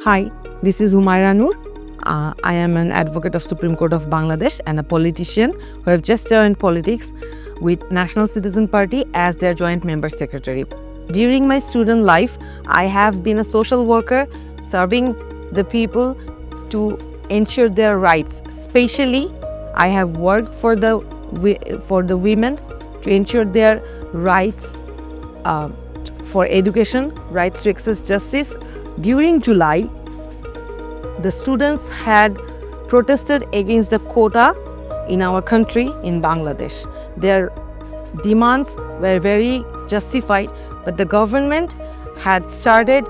Hi, this is Humaira Noor. I am an advocate of Supreme Court of Bangladesh and a politician who have just joined politics with National Citizen Party as their joint member secretary. During my student life, I have been a social worker serving the people to ensure their rights. Especially, I have worked for the women to ensure their rights for education, rights to access justice. During July, the students had protested against the quota in our country, in Bangladesh. Their demands were very justified, but the government had started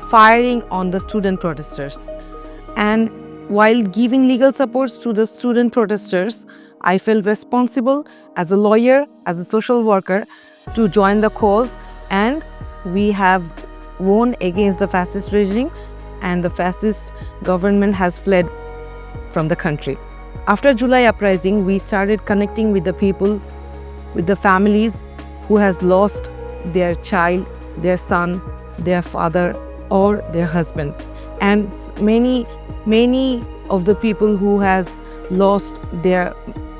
firing on the student protesters. And while giving legal supports to the student protesters, I felt responsible as a lawyer, as a social worker, to join the cause, and we have won against the fascist regime, and the fascist government has fled from the country. After July uprising, we started connecting with the people, with the families who has lost their child, their son, their father, or their husband. And many of the people who has lost their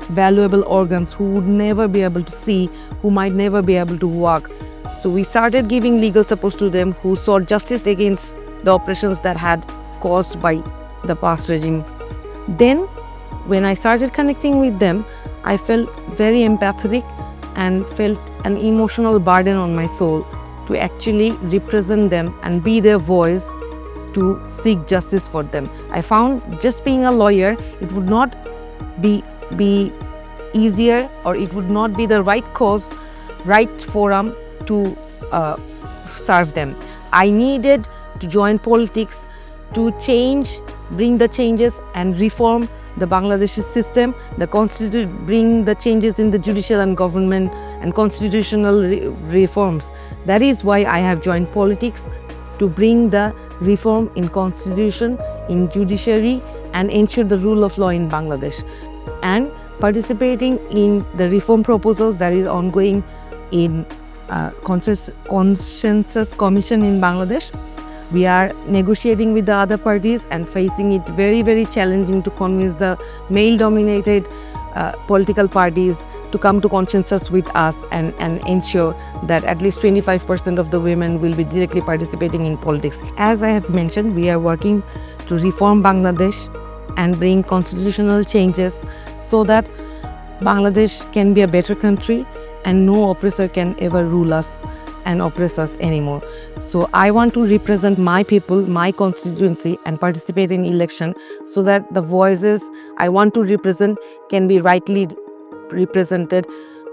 valuable organs, who would never be able to see, who might never be able to walk. So we started giving legal support to them who sought justice against the oppressions that had caused by the past regime. Then, when I started connecting with them, I felt very empathetic and felt an emotional burden on my soul to actually represent them and be their voice to seek justice for them. I found just being a lawyer, it would not be easier, or it would not be the right cause, right forum to serve them. I needed to join politics to bring the changes and reform the Bangladeshi system, bring the changes in the judicial and government and constitutional reforms. That is why I have joined politics, to bring the reform in constitution, in judiciary, and ensure the rule of law in Bangladesh. And participating in the reform proposals that is ongoing in Consensus Commission in Bangladesh. We are negotiating with the other parties and facing it very challenging to convince the male-dominated political parties to come to consensus with us and ensure that at least 25% of the women will be directly participating in politics. As I have mentioned, we are working to reform Bangladesh and bring constitutional changes so that Bangladesh can be a better country and no oppressor can ever rule us and oppress us anymore. So I want to represent my people, my constituency, and participate in election so that the voices I want to represent can be rightly represented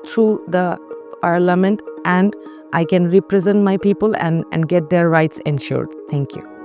through the parliament, and I can represent my people and get their rights ensured. Thank you.